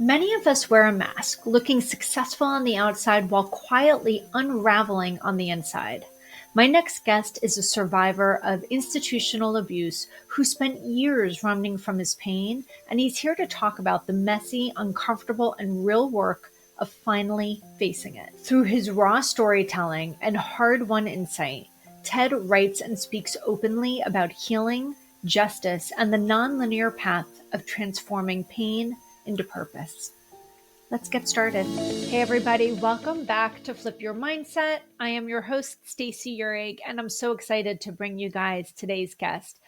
Many of us wear a mask, looking successful on the outside while quietly unraveling on the inside. My next guest is a survivor of institutional abuse who spent years running from his pain, and he's here to talk about the messy, uncomfortable, and real work of finally facing it. Through his raw storytelling and hard won insight, Ted writes and speaks openly about healing, justice, and the nonlinear path of transforming pain into purpose. Let's get started. Hey, everybody, welcome back to Flip Your Mindset. I am your host, Stacey Urig, and I'm so excited to bring you guys today's guest.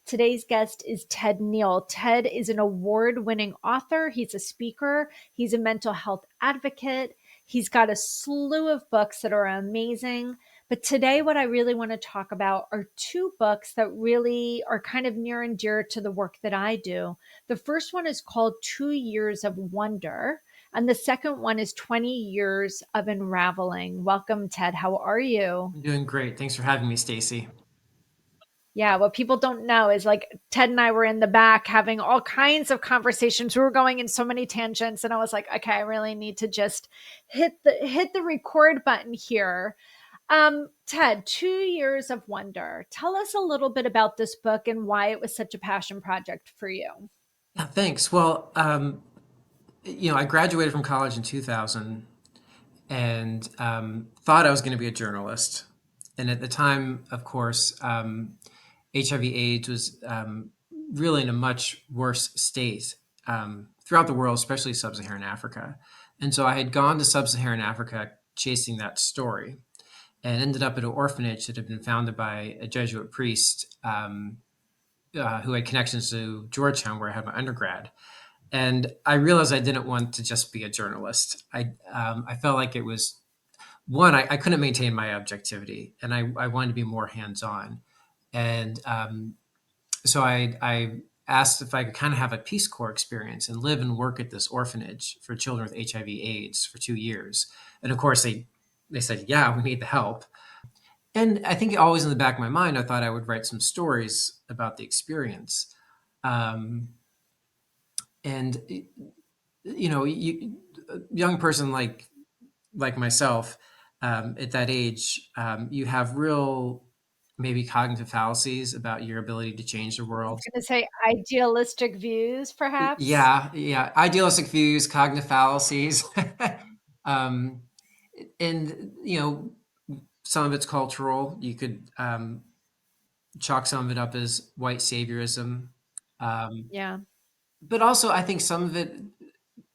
Today's guest is Ted Neill. Ted is an award winning author, he's a speaker, he's a mental health advocate. He's got a slew of books that are amazing. But today, what I really want to talk about are two books that really are kind of near and dear to the work that I do. The first one is called 2 Years of Wonder, and the second one is 20 Years of Unraveling. Welcome, Ted. How are you? I'm doing great. Thanks for having me, Stacy. Yeah, what people don't know is like Ted and I were in the back having all kinds of conversations. We were going in so many tangents, and I was like, okay, I really need to just hit the record button here. Ted, 2 Years of Wonder. Tell us a little bit about this book and why it was such a passion project for you. Yeah, thanks. Well, I graduated from college in 2000 and thought I was going to be a journalist. And at the time, of course, HIV/AIDS was really in a much worse state throughout the world, especially sub-Saharan Africa. And so I had gone to sub-Saharan Africa chasing that story and ended up at an orphanage that had been founded by a Jesuit priest who had connections to Georgetown, where I had my undergrad. And I realized I didn't want to just be a journalist. I felt like it was one, I couldn't maintain my objectivity, and I wanted to be more hands on. And so I asked if I could kind of have a Peace Corps experience and live and work at this orphanage for children with HIV/AIDS for 2 years. And of course, they said, yeah, we need the help. And I think always in the back of my mind, I thought I would write some stories about the experience. Um, and a young person like myself, at that age, you have real maybe cognitive fallacies about your ability to change the I was world. going to say idealistic views, perhaps. Yeah, idealistic views, cognitive fallacies. um, and some of it's cultural. You could chalk some of it up as white saviorism. Um, Yeah. but also, I think some of it,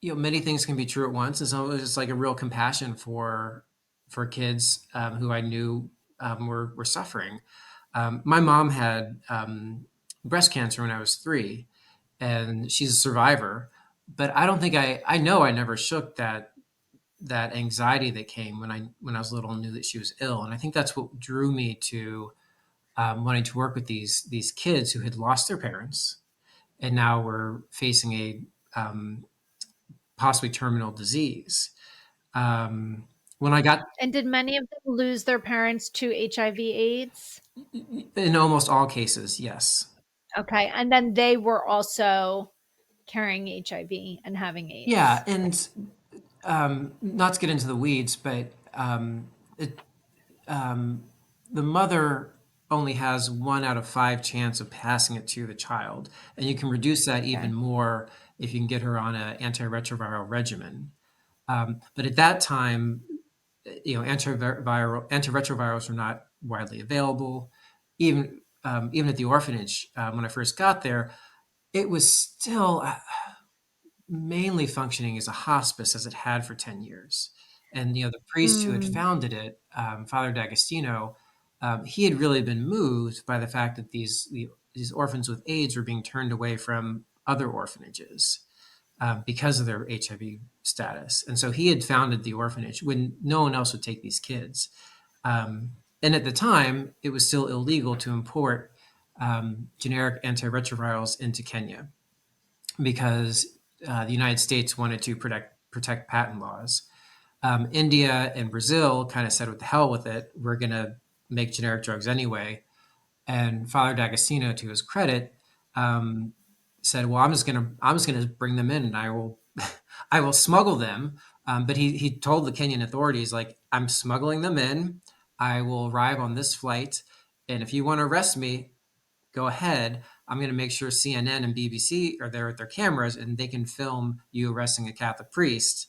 many things can be true at once, and some of it is just like a real compassion for kids who I knew were suffering. My mom had breast cancer when I was 3, and she's a survivor. But I don't think I know I never shook that anxiety that came when I was little and knew that she was ill. And I think that's what drew me to wanting to work with these kids who had lost their parents and now were facing a possibly terminal disease. Um, when I got And did many of them lose their parents to HIV/AIDS? In almost all cases, yes. Okay. And then they were also carrying HIV and having Yeah, AIDS. and not to get into the weeds, but the mother only has 1 out of 5 chance of passing it to the child, and you can reduce that Okay. even more if you can get her on an antiretroviral regimen. But at that time, antiretrovirals were not widely available. Even at the orphanage, when I first got there, it was still mainly functioning as a hospice as it had for 10 years. And, the priest who had Mm, founded it, Father D'Agostino, he had really been moved by the fact that these orphans with AIDS were being turned away from other orphanages because of their HIV status. And so he had founded the orphanage when no one else would take these kids. Um, and at the time, it was still illegal to import generic antiretrovirals into Kenya because the United States wanted to protect patent laws. India and Brazil kind of said, "What the hell with it? We're going to make generic drugs anyway." And Father D'Agostino, to his credit, um, said, "Well, I'm just gonna bring them in, and I will I will smuggle them. But he told the Kenyan authorities, like, I'm smuggling them in. I will arrive on this flight. And if you want to arrest me, go ahead. I'm going to make sure CNN and BBC are there with their cameras and they can film you arresting a Catholic priest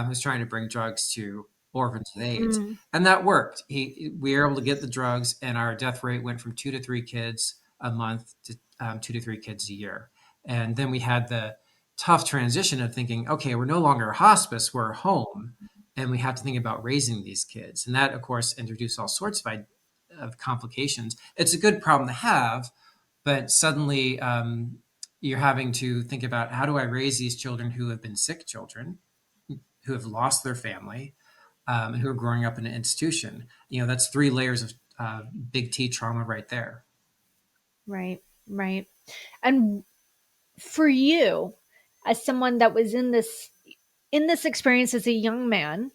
who's trying to bring drugs to orphans with AIDS. Mm, And that worked. We were able to get the drugs, and our death rate went from 2 to 3 kids a month to 2 to 3 kids a year. And then we had the tough transition of thinking, okay, we're no longer a hospice, we're a home, and we have to think about raising these kids. And that, of course, introduced all sorts of complications. It's a good problem to have, but suddenly you're having to think about, how do I raise these children who have been sick children, who have lost their family, and who are growing up in an institution? That's 3 layers of big T trauma right there. right, right. And for you, as someone that was in this experience as a young man,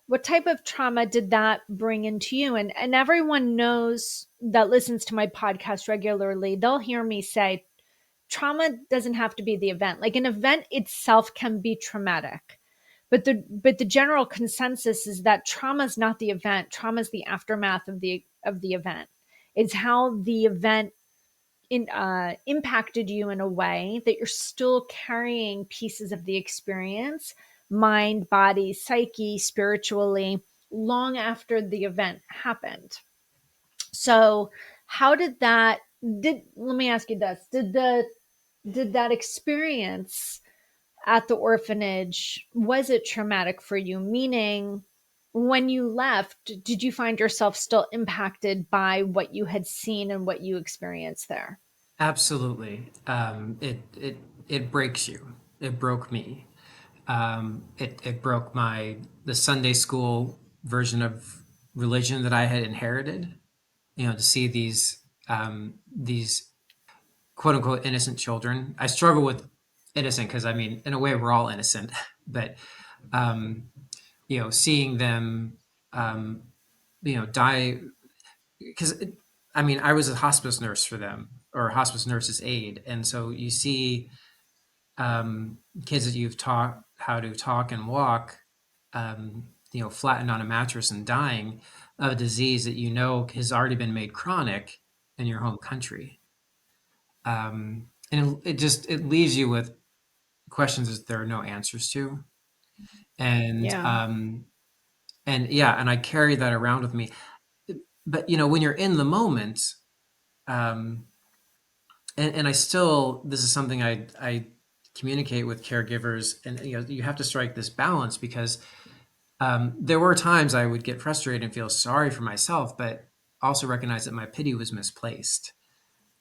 what type of trauma did that bring into you? And everyone knows that listens to my podcast regularly, they'll hear me say trauma doesn't have to be the event. Like an event itself can be traumatic. But the general consensus is that trauma is not the event. Trauma is the aftermath of the event. It's how the event impacted you in a way that you're still carrying pieces of the experience, mind, body, psyche, spiritually, long after the event happened. So, how did that? Did let me ask you this: did that experience at the orphanage, was it traumatic for you? Meaning, when you left, did you find yourself still impacted by what you had seen and what you experienced there? Absolutely. It breaks you. It broke me. It broke the Sunday school version of religion that I had inherited. To see these quote unquote innocent children. I struggle with innocent because, I mean, in a way we're all innocent, but um, seeing them um, die, because I mean, I was a hospice nurse for them, or a hospice nurse's aide, and so you see kids that you've taught how to talk and walk, flattened on a mattress and dying of a disease that has already been made chronic in your home country. And it leaves you with questions that there are no answers to, and Yeah. yeah, and I carry that around with me. But when you're in the moment, um, and I still, this is something I communicate with caregivers, and you have to strike this balance, because there were times I would get frustrated and feel sorry for myself, but also recognize that my pity was misplaced.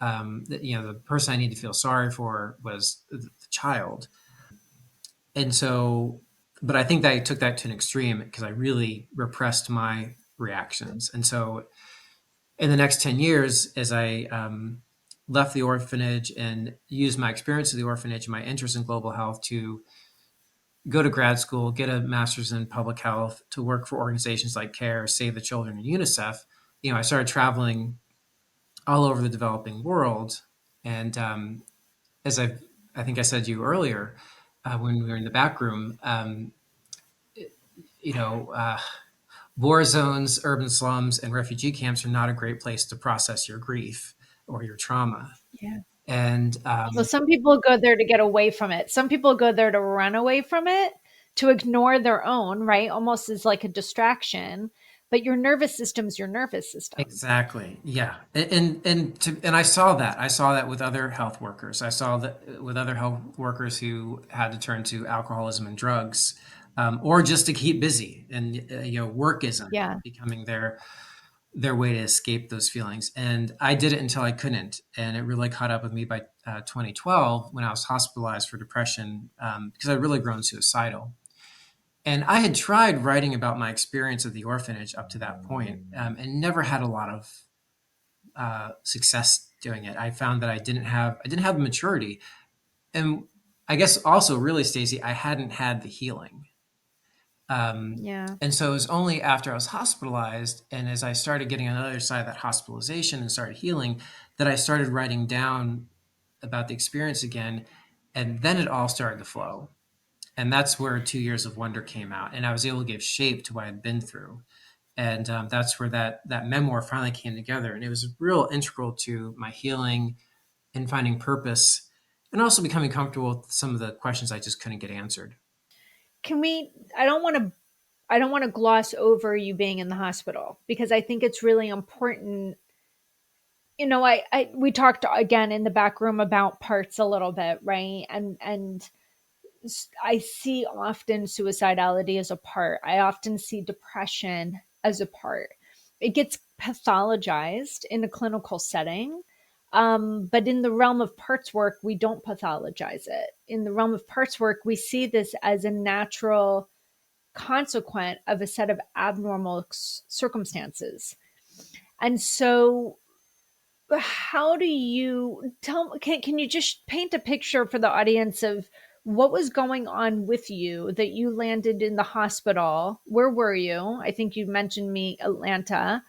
That the person I need to feel sorry for was the child. And so, but I think that I took that to an extreme because I really repressed my reactions. And so, in the next 10 years, as I left the orphanage and used my experience of the orphanage and my interest in global health to go to grad school, get a master's in public health, to work for organizations like CARE, Save the Children, and UNICEF, I started traveling all over the developing world. And as I think I said to you earlier, when we were in the back room, you know, uh, war zones, urban slums, and refugee camps are not a great place to process your grief or your trauma. Yeah. And Well, some people go there to get away from it. Some people go there to run away from it, to ignore their own, right? Almost as like a distraction. But your nervous system's your nervous system. exactly, yeah, and I saw that. I saw that with other health workers. I saw that with other health workers who had to turn to alcoholism and drugs, or just to keep busy. And work isn't Yeah. becoming their way to escape those feelings. And I did it until I couldn't. And it really caught up with me by 2012, when I was hospitalized for depression, because I'd really grown suicidal. And I had tried writing about my experience of the orphanage up to that point, and never had a lot of success doing it. I found that I didn't have the maturity, and I guess also, really, Stacey, I hadn't had the healing. Um, Yeah. and so it was only after I was hospitalized, and as I started getting on the other side of that hospitalization and started healing, that I started writing down about the experience again, and then it all started to flow. And that's where 2 Years of Wonder came out. And I was able to give shape to what I'd been through. And that's where that memoir finally came together. And it was real integral to my healing and finding purpose, and also becoming comfortable with some of the questions I just couldn't get answered. Can we I don't want to gloss over you being in the hospital because I think it's really important. You know, I we talked again in the back room about parts a little bit, right? And I see often suicidality as a part. I often see depression as a part. It gets pathologized in a clinical setting. But in the realm of parts work, we don't pathologize it. In the realm of parts work, we see this as a natural consequent of a set of abnormal circumstances. And so how do you tell can you just paint a picture for the audience of what was going on with you that you landed in the hospital? Where were you? I think you mentioned me Atlanta.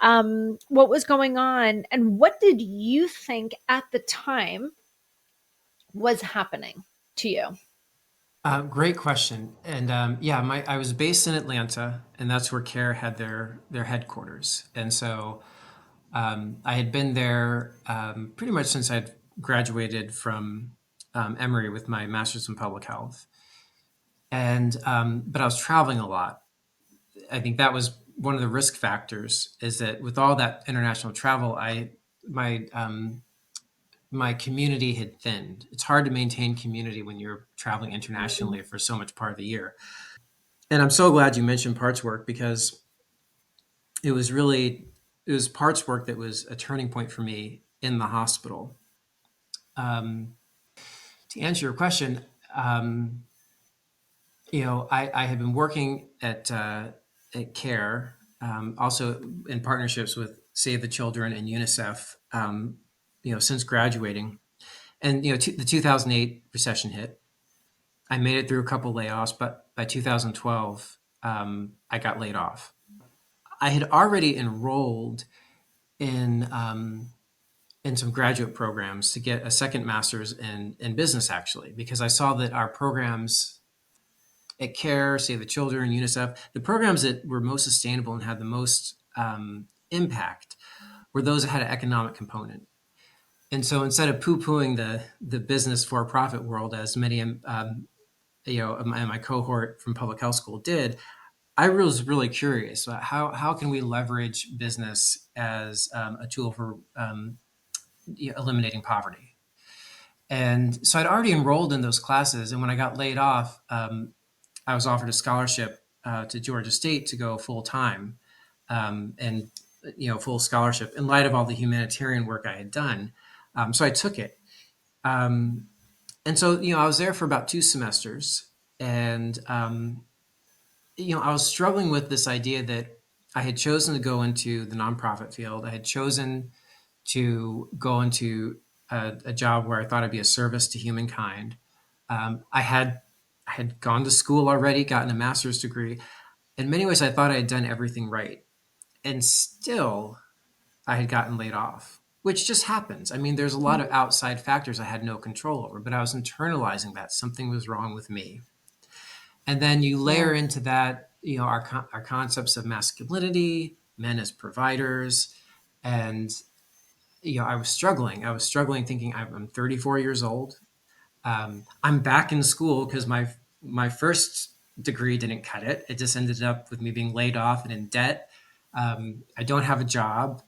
What was going on and what did you think at the time was happening to you? Great question. And yeah, I was based in Atlanta, and that's where CARE had their headquarters. And so I had been there pretty much since I'd graduated from Emory with my master's in public health. And but I was traveling a lot. I think that was one of the risk factors. Is that with all that international travel, I my my community had thinned. It's hard to maintain community when you're traveling internationally for so much part of the year. And I'm so glad you mentioned parts work because it was really it was parts work that was a turning point for me in the hospital. Um, to answer your question, um, I had been working at CARE, also in partnerships with Save the Children and UNICEF, since graduating. And the 2008 recession hit. I made it through a couple layoffs, but by 2012, I got laid off. I had already enrolled in in some graduate programs to get a second master's in business, actually, because I saw that our programs at CARE, Save the Children, UNICEF, the programs that were most sustainable and had the most impact were those that had an economic component. And so instead of poo-pooing the business for-profit world, as many in my cohort from public health school did, I was really curious about how can we leverage business as a tool for eliminating poverty. And so I'd already enrolled in those classes, and when I got laid off, I was offered a scholarship to Georgia State to go full time, and full scholarship in light of all the humanitarian work I had done. So I took it, um, and so I was there for about 2 semesters, and I was struggling with this idea that I had chosen to go into the nonprofit field. I had chosen to go into a job where I thought I'd be a service to humankind. I had gone to school already, gotten a master's degree. In many ways, I thought I had done everything right, and still, I had gotten laid off, which just happens. I mean, there's a lot of outside factors I had no control over, but I was internalizing that something was wrong with me. And then you Yeah. layer into that, our concepts of masculinity, men as providers, and I was struggling. I was struggling, thinking I'm 34 years old. I'm back in school because my first degree didn't cut it. It just ended up with me being laid off and in debt. I don't have a job,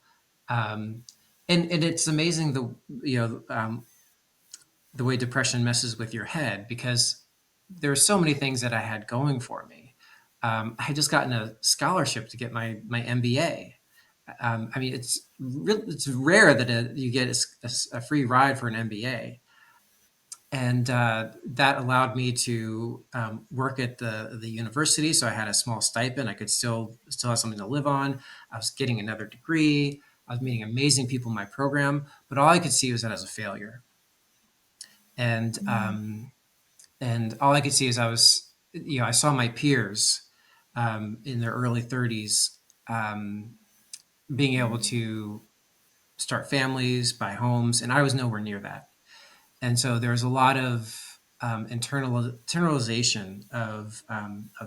um, and it's amazing the way depression messes with your head because there are so many things that I had going for me. I had just gotten a scholarship to get my MBA. I mean, it's rare that you get a free ride for an MBA, and that allowed me to work at the university. So I had a small stipend. I could still have something to live on. I was getting another degree. I was meeting amazing people in my program, but all I could see was that as a failure. And all I could see is I saw my peers in their early 30s being able to start families, buy homes, and I was nowhere near that. And so there was a lot of internalization of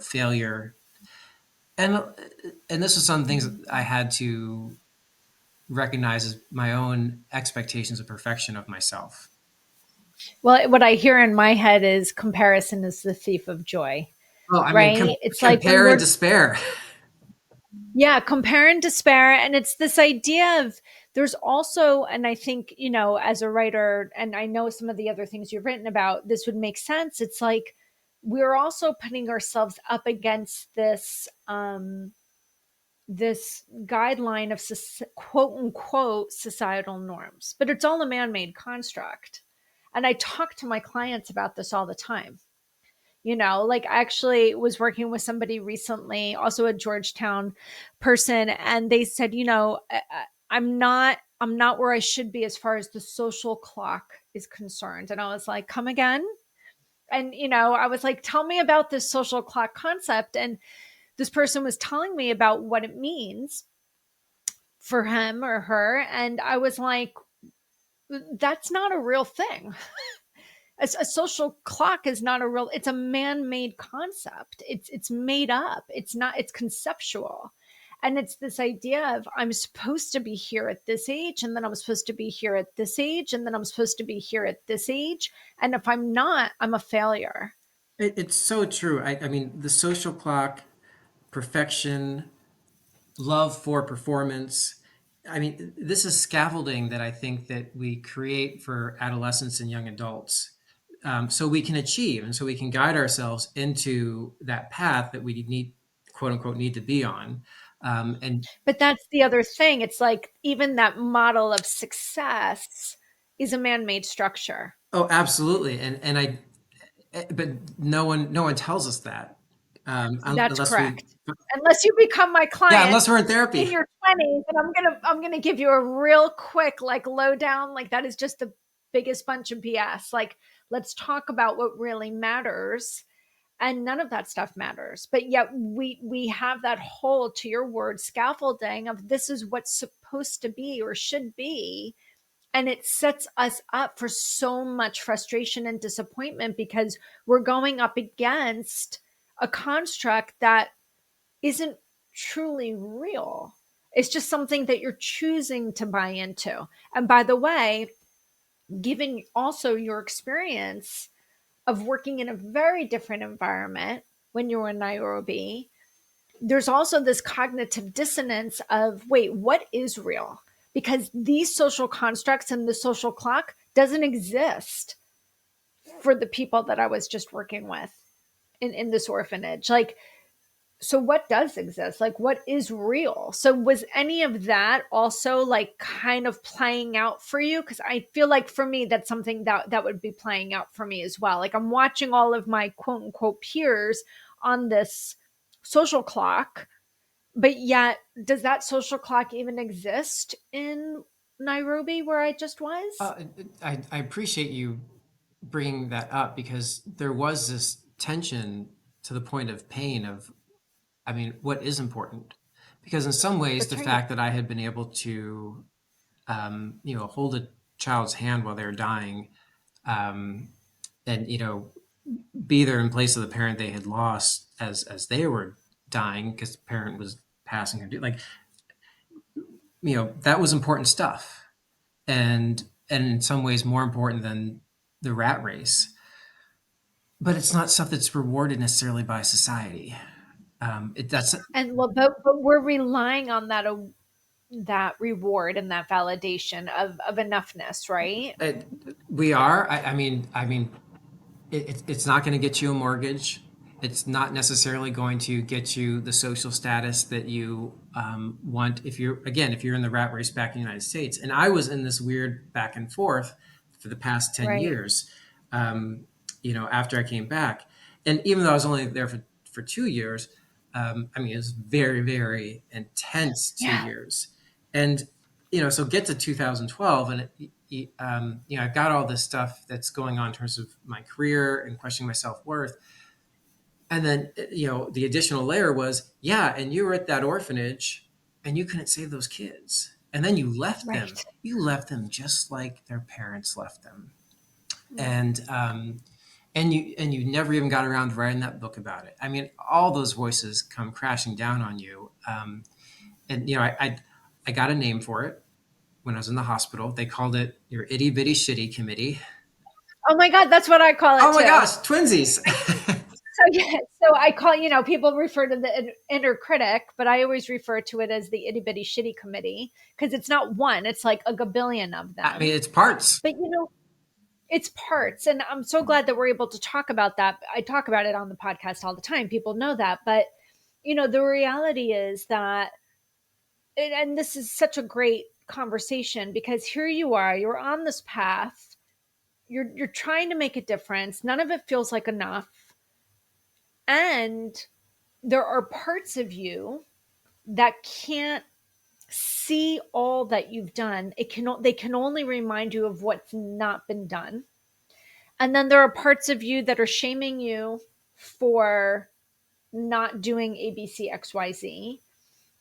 failure, and this is some things Mhm. that I had to recognize as my own expectations of perfection of myself. Well, what I hear in my head is comparison is the thief of joy, Oh, I mean, right? It's like when compare and we're, despair. yeah, compare and despair. And it's this idea of there's also, and I think, as a writer, and I know some of the other things you've written about, this would make sense. It's like we're also putting ourselves up against this guideline of quote unquote societal norms, but it's all a man made construct. And I talk to my clients about this all the time. Like I actually was working with somebody recently, also a Georgetown person, and they said, I'm not where I should be as far as the social clock is concerned. And I was like, come again? And I was like, tell me about this social clock concept. And this person was telling me about what it means for him or her. And I was like, that's not a real thing. A social clock is not a real, it's a man-made concept. It's made up. It's not, it's conceptual. And it's this idea of I'm supposed to be here at this age, and then I'm supposed to be here at this age, and then I'm supposed to be here at this age. And if I'm not, I'm a failure. It's so true. I mean, the social clock, perfection, love for performance. I mean, this is scaffolding that I think that we create for adolescents and young adults, so we can achieve and so we can guide ourselves into that path that we need, quote unquote, need to be on. And But that's the other thing. It's like even that model of success is a man-made structure. oh, absolutely. But no one tells us that, That's unless we, correct. Unless you become my yeah, client unless we're in in therapy. your 20s, and I'm gonna give you a real quick like lowdown, like that is just the biggest bunch of BS. Like, let's talk about what really matters. And none of that stuff matters. But yet we have that whole, to your word, scaffolding of this is what's supposed to be or should be. And it sets us up for so much frustration and disappointment because we're going up against a construct that isn't truly real. It's just something that you're choosing to buy into. And by the way, given also your experience of working in a very different environment when you were in Nairobi, there's also this cognitive dissonance of wait, what is real? Because these social constructs and the social clock doesn't exist for the people that I was just working with in this orphanage. Like, so what does exist? Like, what is real? So was any of that also like kind of playing out for you? Because I feel like for me that's something that would be playing out for me as well. Like I'm watching all of my quote unquote peers on this social clock, but yet does that social clock even exist in Nairobi where I just was? Uh, I appreciate you bringing that up because there was this tension to the point of pain of, I mean, what is important? Because in some ways, the That's right. fact that I had been able to, hold a child's hand while they were dying, um, and be there in place of the parent they had lost as they were dying because the parent was passing or like, that was important stuff, and in some ways more important than the rat race. But it's not stuff that's rewarded necessarily by society. That's And well, but we're relying on that reward and that validation of enoughness, right? it, we are. I mean, it's not going to get you a mortgage. It's not necessarily going to get you the social status that you want if you're in the rat race back in the United States. And I was in this weird back and forth for the past 10 Right. years, after I came back. And even though I was only there for 2 years, I mean, it was very, very intense two Yeah. years. And, so get to 2012 and I've got all this stuff that's going on in terms of my career and questioning my self-worth. And then, the additional layer was, yeah, and you were at that orphanage and you couldn't save those kids. And then you left them. Right. You left them just like their parents left them. Right. And and you never even got around to writing that book about it. I mean, all those voices come crashing down on you. And I got a name for it when I was in the hospital. They called it your itty bitty shitty committee. Oh my God, that's what I call it Oh my too. gosh, twinsies! So yeah, so I call, people refer to the inner critic, but I always refer to it as the itty bitty shitty committee because it's not one, it's like a gabillion of I mean, them. it's parts. But it's parts. And I'm so glad that we're able to talk about that. I talk about it on the podcast all the time. People know that. But, the reality is that, and this is such a great conversation because here you are, you're on this path, you're trying to make a difference. None of it feels like enough. And there are parts of you that can't see all that you've done. They can only remind you of what's not been done. And then there are parts of you that are shaming you for not doing ABCXYZ.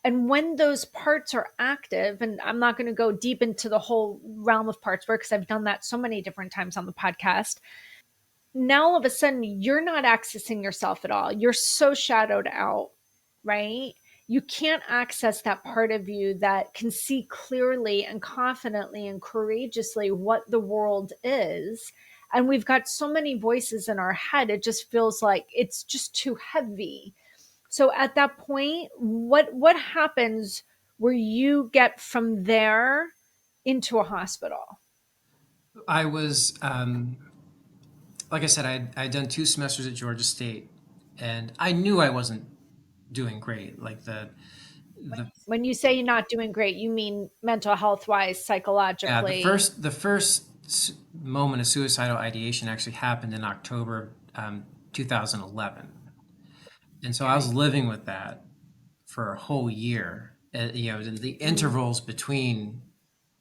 And when those parts are active, and I'm not going to go deep into the whole realm of parts work because I've done that so many different times on the podcast. Now all of a sudden you're not accessing yourself at all. You're so shadowed out, right? You can't access that part of you that can see clearly and confidently and courageously what the world is. And we've got so many voices in our head, it just feels like it's just too heavy. So at that point, what happens where you get from there into a hospital? I was, like I said, I'd done 2 semesters at Georgia State, and I knew I wasn't doing great. Like the When you say you're not doing great, you mean mental health wise, yeah, the psychologically. first the first moment of suicidal ideation actually happened in October 2011, and so I was Okay. living with that for a whole year. The Mm, intervals between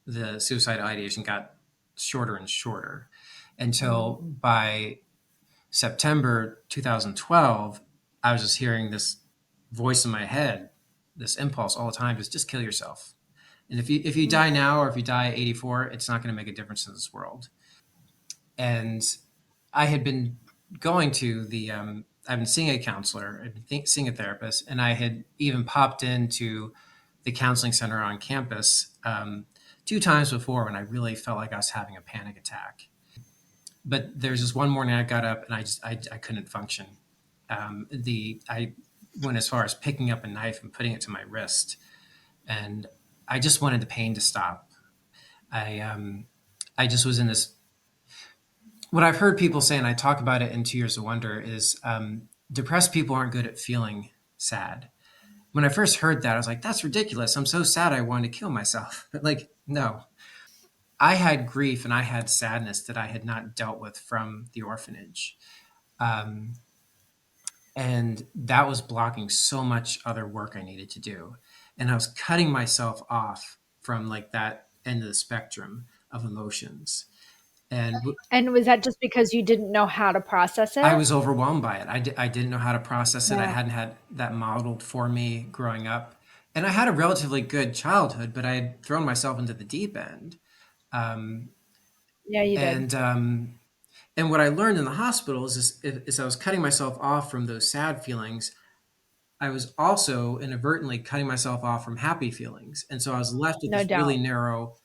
the suicidal ideation got shorter and shorter until mm, by September 2012, I was just hearing this voice in my head, this impulse all the time, just kill yourself. And if you mm. die now or if you die at 84, it's not going to make a difference in this world. And I had been going to I've been seeing a counselor, I've been seeing a therapist, and I had even popped into the counseling center on campus 2 times before when I really felt like I was having a panic attack. But there's this one morning I got up and I couldn't function. I went as far as picking up a knife and putting it to my wrist, and I just wanted the pain to stop. I just was in this. What I've heard people say, and I talk about it in 2 Years of Wonder, is depressed people aren't good at feeling sad. When I first heard that, I was like, that's ridiculous. I'm so sad I wanted to kill myself. But like, no, I had grief and I had sadness that I had not dealt with from the orphanage. Um, and that was blocking so much other work I needed to do. And I was cutting myself off from like that end of the spectrum of emotions. And And was that just because you didn't know how to process I it? was overwhelmed by it. I didn't know how to process it. I Yeah. hadn't had that modeled for me growing up. And I had a relatively good childhood, but I had thrown myself into the deep end. Um, Yeah, you did. and and what I learned in the hospital is I was cutting myself off from those sad feelings. I was also inadvertently cutting myself off from happy feelings. And so I was left with No this really doubt. narrow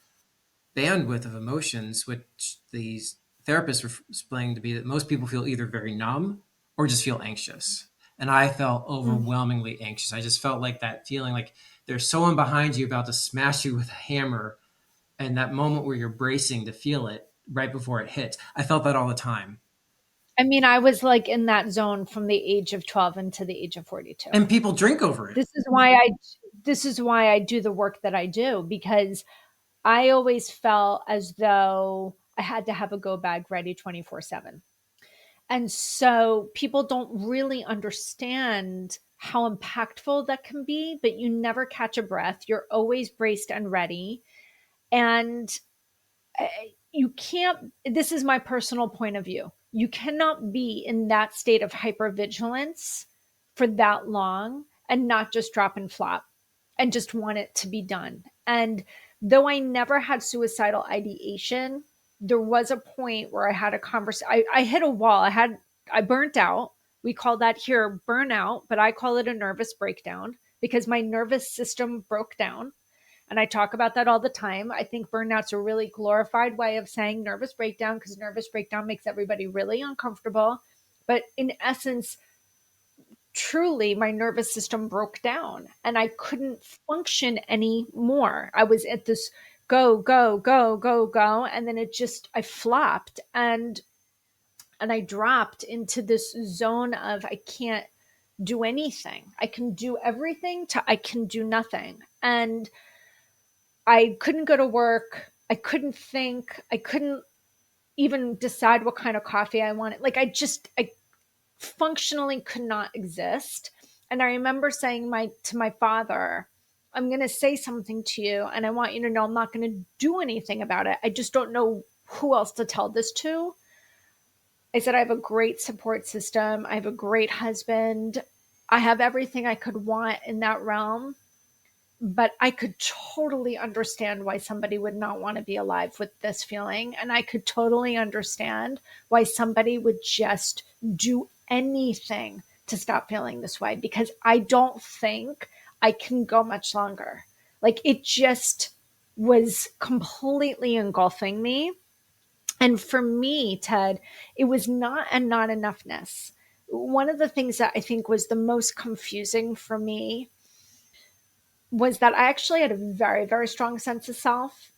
bandwidth of emotions, which these therapists were explaining to me that most people feel either very numb or just feel anxious. And I felt Mm. overwhelmingly anxious. I just felt like that feeling like there's someone behind you about to smash you with a hammer. And that moment where you're bracing to feel it right before it hits. I felt that all the time. I mean, I was like in that zone from the age of 12 into the age of 42. And people drink over it. This is why I this is why I do the work that I do because I always felt as though I had to have a go bag ready 24/7. And so people don't really understand how impactful that can be, but you never catch a breath. You're always braced and ready. And you can't, this is my personal point of view. You cannot be in that state of hypervigilance for that long and not just drop and flop and just want it to be done. And though I never had suicidal ideation, there was a point where I had a conversation. I hit a wall. I burnt out. We call that here burnout, but I call it a nervous breakdown because my nervous system broke down. And I talk about that all the time. I think burnout's a really glorified way of saying nervous breakdown because nervous breakdown makes everybody really uncomfortable. But in essence, truly, my nervous system broke down and I couldn't function anymore. I was at this go, go, go, go, go. And then I flopped and I dropped into this zone of I can't do anything. I can do everything to I can do nothing. And I couldn't go to work. I couldn't think. I couldn't even decide what kind of coffee I wanted. I functionally could not exist. And I remember saying to my father, I'm going to say something to you and I want you to know I'm not going to do anything about it. I just don't know who else to tell this to. I said, I have a great support system. I have a great husband. I have everything I could want in that realm. But I could totally understand why somebody would not want to be alive with this feeling. And I could totally understand why somebody would just do anything to stop feeling this way because I don't think I can go much longer. Like it just was completely engulfing me. And for me, Ted, it was not a not enoughness. One of the things that I think was the most confusing for me was that I actually had a very, very strong sense of self,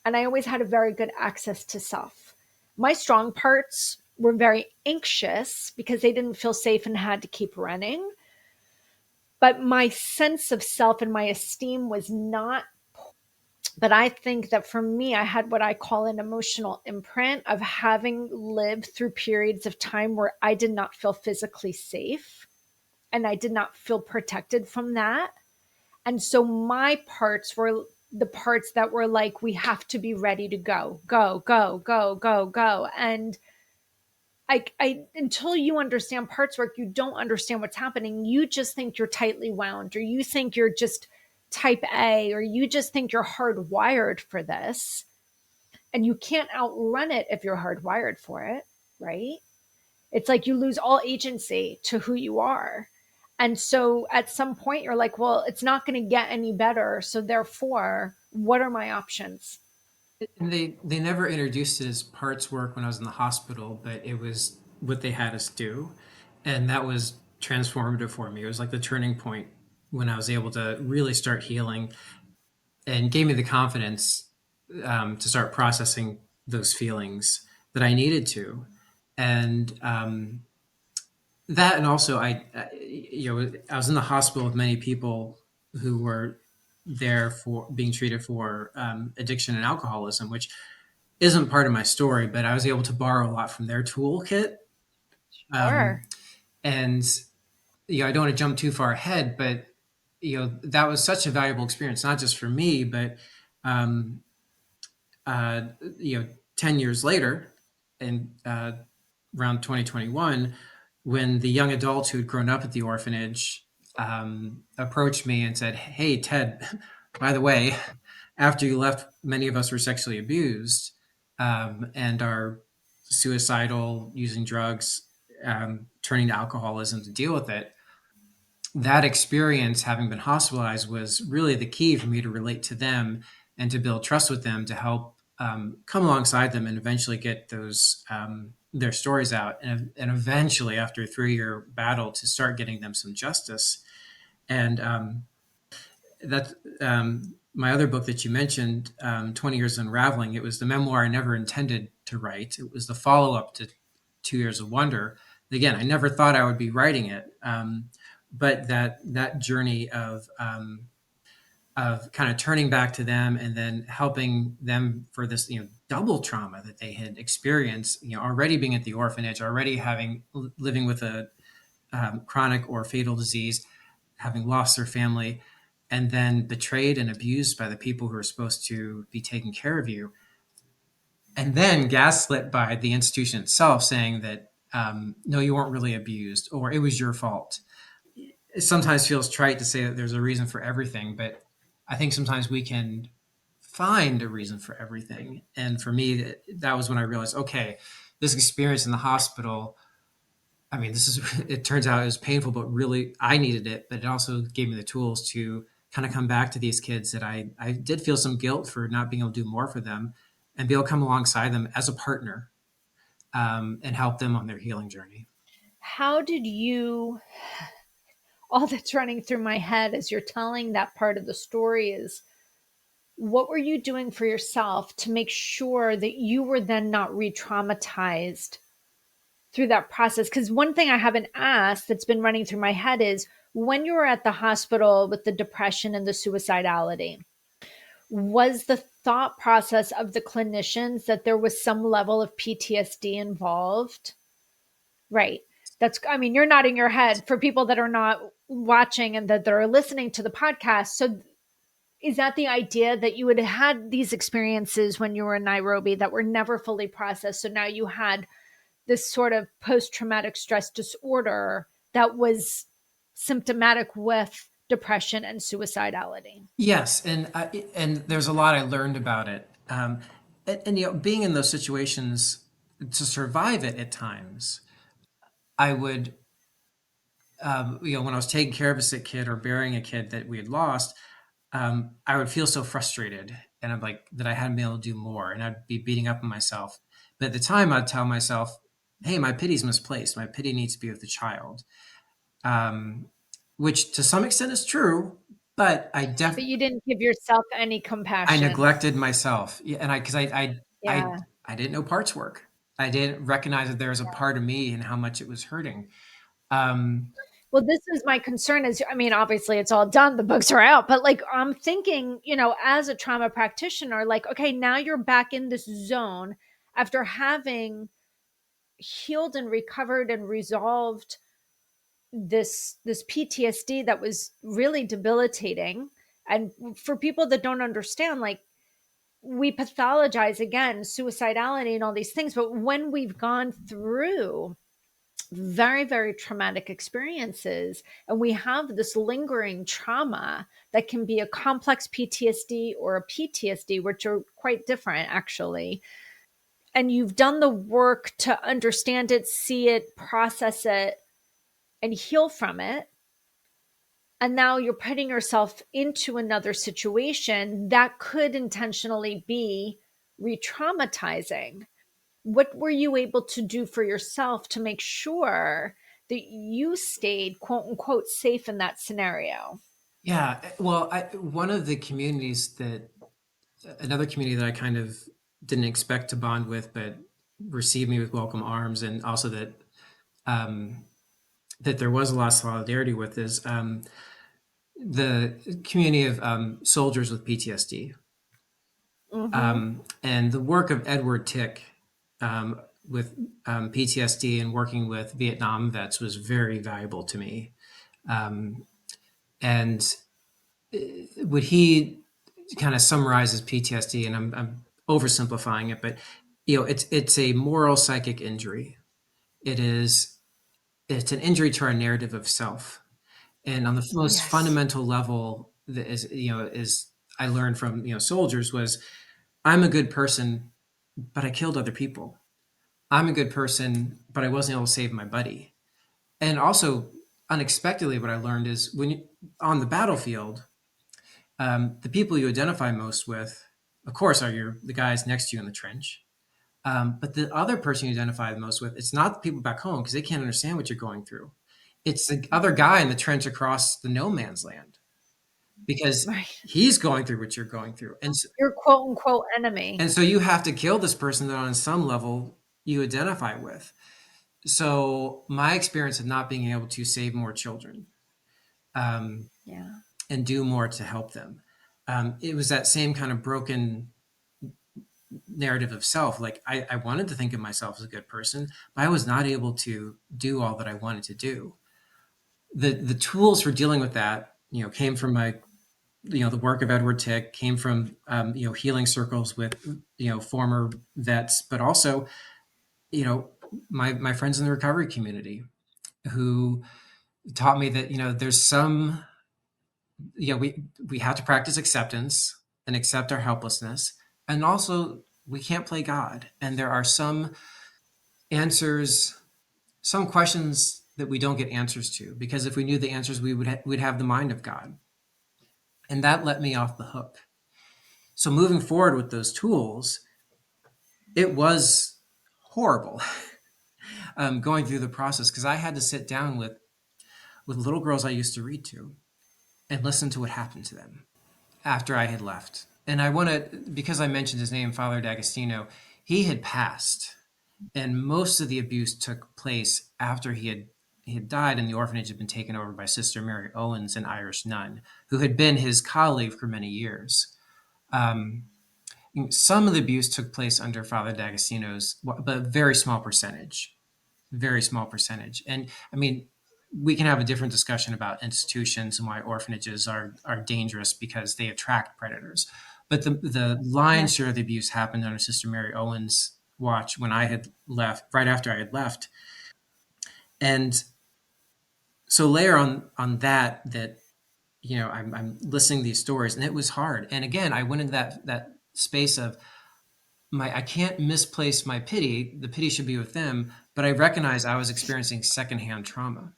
and I always had a very good access to self. My strong parts were very anxious because they didn't feel safe and had to keep running. But my sense of self and my esteem was not. But I think that for me, I had what I call an emotional imprint of having lived through periods of time where I did not feel physically safe and I did not feel protected from that. And so my parts were the parts that were like, we have to be ready to go, go, go, go, go, go. And until you understand parts work, you don't understand what's happening. You just think you're tightly wound, or you think you're just type A, or you just think you're hardwired for this. And you can't outrun it if you're hardwired for it, right? It's like you lose all agency to who you are. And so at some point, you're like, well, it's not going to get any better. So therefore, what are my options? And they never introduced it as parts work when I was in the hospital, but it was what they had us do, and that was transformative for me. It was like the turning point when I was able to really start healing, and gave me the confidence to start processing those feelings that I needed to, and that, and also I was in the hospital with many people who were there for being treated for addiction and alcoholism, which isn't part of my story, but I was able to borrow a lot from their toolkit. Um, Sure. and I don't want to jump too far ahead, but that was such a valuable experience, not just for me, but um, uh, 10 years later, and around 2021, when the young adults who had grown up at the orphanage approached me and said, "Hey, Ted, by the way, after you left, many of us were sexually abused and are suicidal, using drugs, turning to alcoholism to deal with it." That experience, having been hospitalized, was really the key for me to relate to them and to build trust with them to help come alongside them and eventually get those their stories out, and eventually, after a 3-year battle, to start getting them some justice. And that my other book that you mentioned, 20 Years Unraveling, it was the memoir I never intended to write. It was the follow up to 2 Years of Wonder. Again, I never thought I would be writing it, but that journey of kind of turning back to them and then helping them for this double trauma that they had experienced, already being at the orphanage, already having living with a chronic or fatal disease, having lost their family, and then betrayed and abused by the people who are supposed to be taking care of you, and then gaslit by the institution itself, saying that no, you weren't really abused, or it was your fault. It sometimes feels trite to say that there's a reason for everything, but I think sometimes we can find a reason for everything. And for me, that was when I realized, okay, this experience in the hospital, I mean, this is, it turns out it was painful, but really I needed it. But it also gave me the tools to kind of come back to these kids that I did feel some guilt for not being able to do more for them and be able to come alongside them as a partner, and help them on their healing journey. How did you, all that's running through my head as you're telling that part of the story is, what were you doing for yourself to make sure that you were then not re traumatized through that process? Because one thing I haven't asked that's been running through my head is, when you were at the hospital with the depression and the suicidality, was the thought process of the clinicians that there was some level of PTSD involved? Right. That's, I mean, you're nodding your head for people that are not watching and that are listening to the podcast. So is that the idea, that you had had these experiences when you were in Nairobi that were never fully processed? So now you had this sort of post traumatic stress disorder that was symptomatic with depression and suicidality. Yes, and there's a lot I learned about it. And being in those situations to survive it at times, I would, when I was taking care of a sick kid or burying a kid that we had lost, I would feel so frustrated, and I'm like that I hadn't been able to do more, and I'd be beating up on myself. But at the time, I'd tell myself, "Hey, my pity's misplaced. My pity needs to be with the child," um, which to some extent is true. But But you didn't give yourself any I compassion. neglected myself, yeah, and because Yeah. I didn't know parts work. I didn't recognize that there was a part of me and how much it was hurting. Um, Well, this is my concern is, I mean, obviously it's all done, the books are out, but like I'm thinking, as a trauma practitioner, like, okay, now you're back in this zone after having healed and recovered and resolved this PTSD that was really debilitating. And for people that don't understand, like, we pathologize again suicidality and all these things, but when we've gone through very, very traumatic experiences and we have this lingering trauma that can be a complex PTSD or a PTSD, which are quite different actually, and you've done the work to understand it, see it, process it, and heal from it, and now you're putting yourself into another situation that could intentionally be re-traumatizing. What were you able to do for yourself to make sure that you stayed quote unquote safe in that scenario? yeah, well, one of the communities that another community that I kind of didn't expect to bond with, but received me with welcome arms, and also um, that there was a lot of solidarity with is the community of soldiers with PTSD. Mm-hmm. And the work of Edward Tick, with PTSD and working with Vietnam vets was very valuable to me. Um, and what he kind of summarizes PTSD, and I'm oversimplifying it, but it's a moral psychic injury. It is it's an injury to our narrative of self, and on the most Yes. fundamental level, that is I learned from soldiers was, I'm a good person, but I killed other people. I'm a good person, but I wasn't able to save my buddy. And also, unexpectedly, what I learned is when on the battlefield, the people you identify most with, of course, are the guys next to you in the trench. But the other person you identify the most with, it's not the people back home because they can't understand what you're going through. It's the other guy in the trench across the no man's land because Right. he's going through what you're going through. Your quote unquote enemy. And so you have to kill this person that on some level you identify with. So my experience of not being able to save more children, um, Yeah. and do more to help them, it was that same kind of broken narrative of self. Like I wanted to think of myself as a good person, but I was not able to do all that I wanted to do. The tools for dealing with that, came from my the work of Edward Tick, came from healing circles with former vets, but also you know my friends in the recovery community who taught me that there's some we have to practice acceptance, and accept our helplessness. And also, we can't play God. And there are some answers, some questions that we don't get answers to, because if we knew the answers, we'd have the mind of God. And that let me off the hook. So moving forward with those tools, it was horrible going through the process, because I had to sit down with little girls I used to read to and listen to what happened to them after I had left. And I want to, because I mentioned his name, Father D'Agostino, he had passed, and most of the abuse took place after he had died, and the orphanage had been taken over by Sister Mary Owens, an Irish nun who had been his colleague for many years. Um, some of the abuse took place under Father D'Agostino's, but a very small percentage, very small percentage. And I mean, we can have a different discussion about institutions and why orphanages are dangerous because they attract predators. But the Yeah. lion's share of the abuse happened under Sister Mary Owens' watch when I had left, right after I had left. And so layer on that, I'm listening to these stories, and it was hard. And again, I went into that space of my I can't misplace my pity. The pity should be with them, but I recognized I was experiencing secondhand trauma.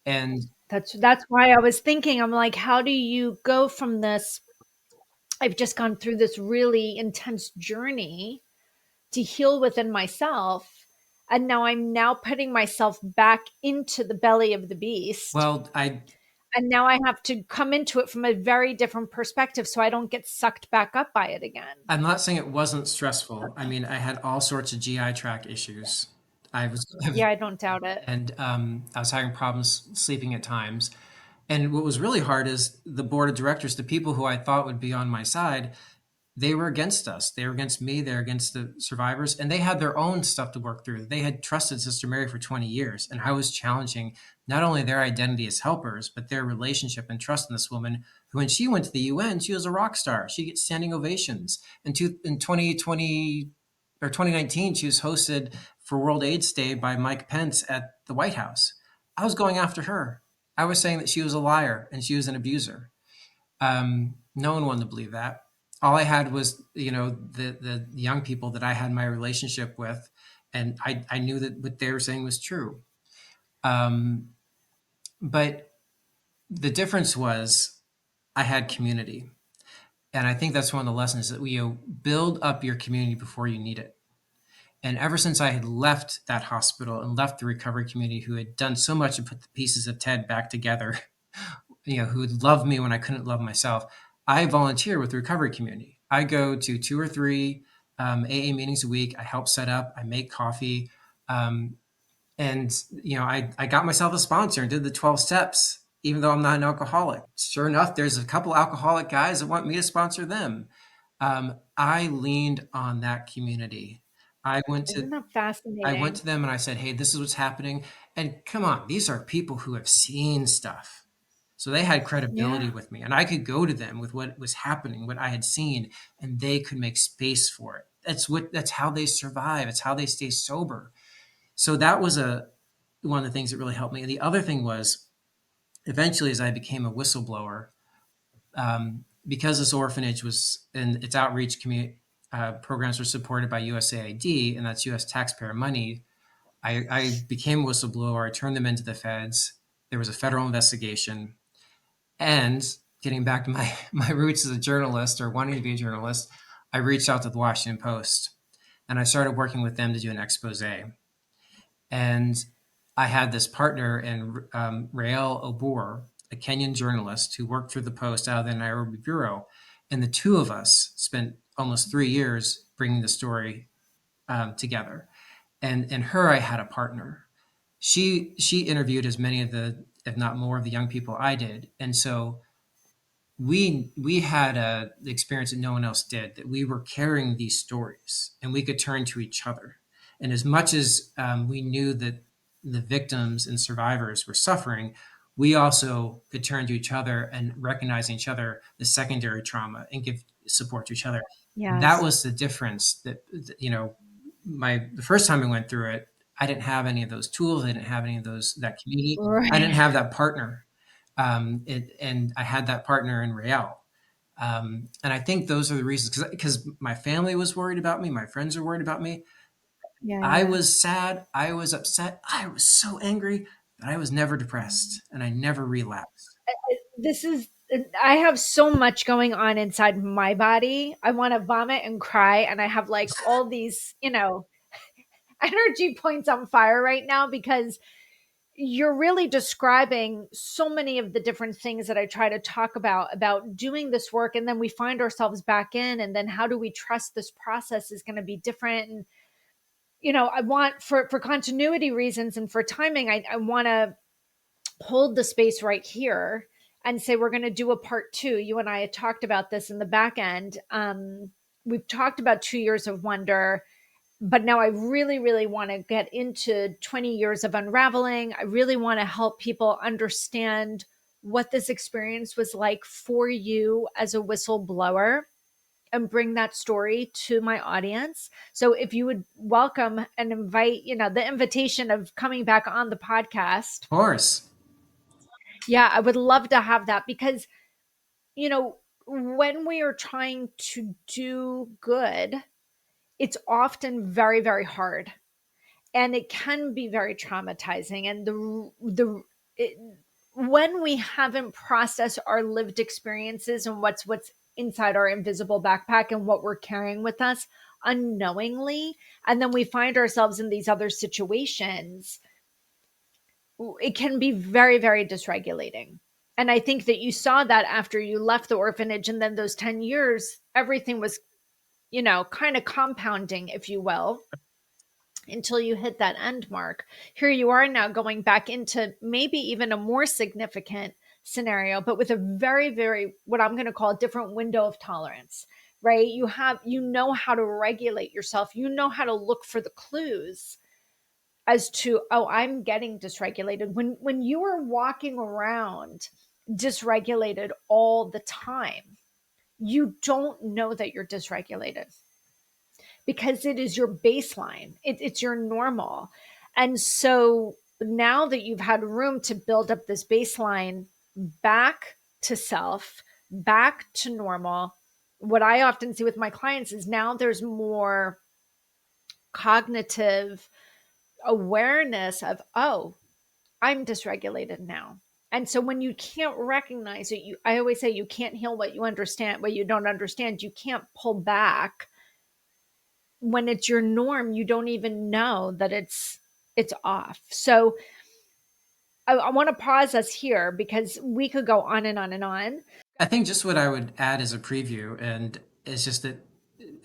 And That's why I was thinking, I'm like, how do you go from this? I've just gone through this really intense journey to heal within myself. And now I'm now putting myself back into the belly of the beast. well, And now I have to come into it from a very different perspective so I don't get sucked back up by it again. I'm not saying it wasn't stressful. I mean, I had all sorts of GI tract issues. I was Yeah, I don't doubt it. and I was having problems sleeping at times. And what was really hard is the board of directors, the people who I thought would be on my side, they were against us. They were against me. They're against the survivors, and they had their own stuff to work through. They had trusted Sister Mary for 20 years, and I was challenging not only their identity as helpers, but their relationship and trust in this woman who, when she went to the UN, she was a rock star. She gets standing ovations. In 2020 or 2019, she was hosted for World AIDS Day by Mike Pence at the White House. I was going after her. I was saying that she was a liar and she was an abuser. No one wanted to believe that. All I had was, the young people that I had my relationship with, and I knew that what they were saying was true. Um, but the difference was I had community, and I think that's one of the lessons that build up your community before you need it. And ever since I had left that hospital and left the recovery community, who had done so much to put the pieces of Ted back together, who would love me when I couldn't love myself, I volunteer with the recovery community. I go to 2 or 3 AA meetings a week. I help set up. I make coffee, um, and I got myself a sponsor and did the 12 steps. Even though I'm not an alcoholic, sure enough, there's a couple alcoholic guys that want me to sponsor them. I leaned on that community. I went to Isn't that I went fascinating? to them and I said, "Hey, this is what's happening." And come on, these are people who have seen stuff. So they had credibility Yeah. with me, and I could go to them with what was happening, what I had seen, and they could make space for it. That's how they survive. It's how they stay sober. So that was a one of the things that really helped me. And the other thing was, eventually, as I became a whistleblower, because this orphanage was and its outreach community programs were supported by USAID, and that's U.S. taxpayer money. I became a whistleblower. I turned them into the feds. There was a federal investigation. And getting back to my, my roots as a journalist, or wanting to be a journalist, I reached out to the Washington Post and I started working with them to do an expose. And I had this partner in Rael Obor, a Kenyan journalist who worked for the Post out of the Nairobi bureau. And the two of us spent almost 3 years bringing the story together. And her, I had a partner. She interviewed as many of the, if not more, of the young people I did, and so we had a the experience that no one else did, that we were carrying these stories and we could turn to each other. And as much as we knew that the victims and survivors were suffering, we also could turn to each other and recognize in each other the secondary trauma and give support to each other. That Yes. was the difference. My the first time I went through it, I didn't have any of those tools. I didn't have any of that community. I didn't Right. have that partner, and I had that partner in Rael. And I think those are the reasons because my family was worried about me, my friends were worried about me. I Yeah. was sad, I was upset, I was so angry, but I was never depressed and I never relapsed. This is I have so much going on inside my body. I want to vomit and cry, and I have like all these, energy points on fire right now because you're really describing so many of the different things that I try to talk about doing this work, and then we find ourselves back in, and then how do we trust this process is going to be different? And I want, for continuity reasons and for timing, I want to hold the space right here and say we're going to do a part two. You and I had talked about this in the back end. We've talked about 2 years of wonder, but now I really, really want to get into 20 years of unraveling. I really want to help people understand what this experience was like for you as a whistleblower and bring that story to my audience. So if you would welcome and invite, the invitation of coming back on the podcast. Of course. Yeah, I would love to have that because, you know, when we are trying to do good, it's often very, very hard, and it can be very traumatizing. And it, when we haven't processed our lived experiences and what's inside our invisible backpack and what we're carrying with us unknowingly, and then we find ourselves in these other situations, it can be very, very dysregulating. And I think that you saw that after you left the orphanage, and then those 10 years, everything was, kind of compounding, if you will, until you hit that end mark. Here you are now going back into maybe even a more significant scenario, but with a very, very, what I'm going to call a different window of tolerance, right? You know how to regulate yourself, you know how to look for the clues as to, oh, I'm getting dysregulated. When you are walking around dysregulated all the time, you don't know that you're dysregulated because it is your baseline. It's your normal. And so now that you've had room to build up this baseline back to self, back to normal, what I often see with my clients is now there's more cognitive awareness of, oh, I'm dysregulated now. And so when you can't recognize it, I always say you can't heal what you understand, what you don't understand. You can't pull back. When it's your norm, you don't even know that it's off. So I want to pause us here because we could go on and on and on. I think just what I would add as a preview, and it's just that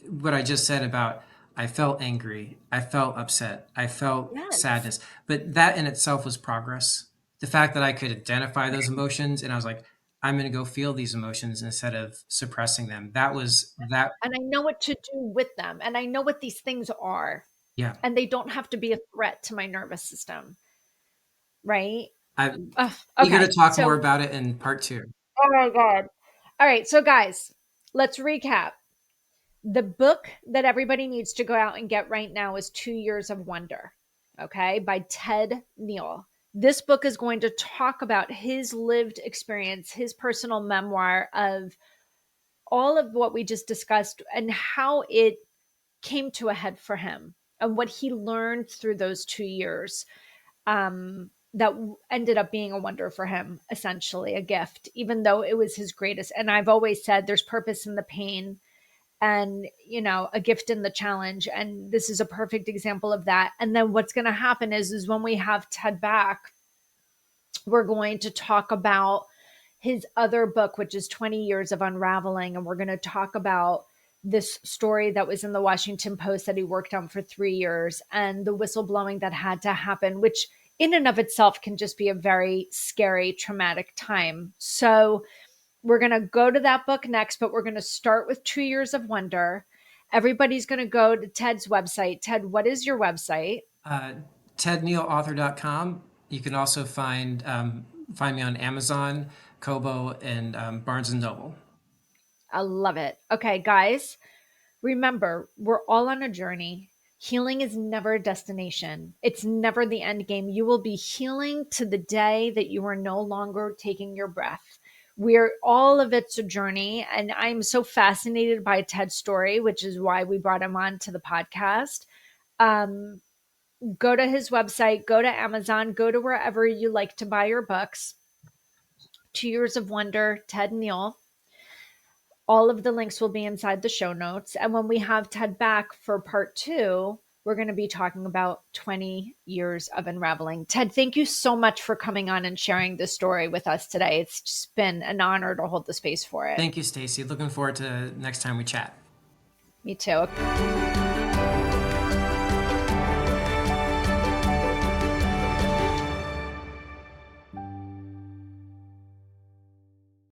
what I just said about I felt angry, I felt upset, I felt Yes. sadness, but that in itself was progress. The fact that I could identify those emotions and I was like, I'm going to go feel these emotions instead of suppressing them. That was that. And I know what to do with them. And I know what these things are. Yeah. And they don't have to be a threat to my nervous system. Right. I'm Ugh, eager to okay. talk more So, about it in part two. oh my God. All right. So, guys, let's recap. The book that everybody needs to go out and get right now is 2 Years of Wonder, okay, by Ted Neill. This book is going to talk about his lived experience, his personal memoir of all of what we just discussed and how it came to a head for him and what he learned through those 2 years, that ended up being a wonder for him, essentially a gift, even though it was his greatest. And I've always said there's purpose in the pain and a gift in the challenge, and this is a perfect example of that. And then what's going to happen is when we have Ted back, we're going to talk about his other book, which is 20 Years of Unraveling, and we're going to talk about this story that was in the Washington Post that he worked on for 3 years and the whistleblowing that had to happen, which in and of itself can just be a very scary, traumatic time. So we're going to go to that book next, but we're going to start with 2 Years of Wonder. Everybody's going to go to Ted's website. Ted, what is your website? Uh, TedNeilAuthor.com. You can also find me on Amazon, Kobo, and Barnes and Noble. I love it. Okay, guys, remember, we're all on a journey. Healing is never a destination. It's never the end game. You will be healing to the day that you are no longer taking your breath. We're all of it's a journey. And I'm so fascinated by Ted's story, which is why we brought him on to the podcast. Um, go to his website, go to Amazon, go to wherever you like to buy your books. 2 Years of Wonder, Ted Neill. All of the links will be inside the show notes. And when we have Ted back for part two, we're going to be talking about 20 years of unraveling. Ted, thank you so much for coming on and sharing this story with us today. It's just been an honor to hold the space for it. Thank you, Stacy. Looking forward to next time we chat. Me too.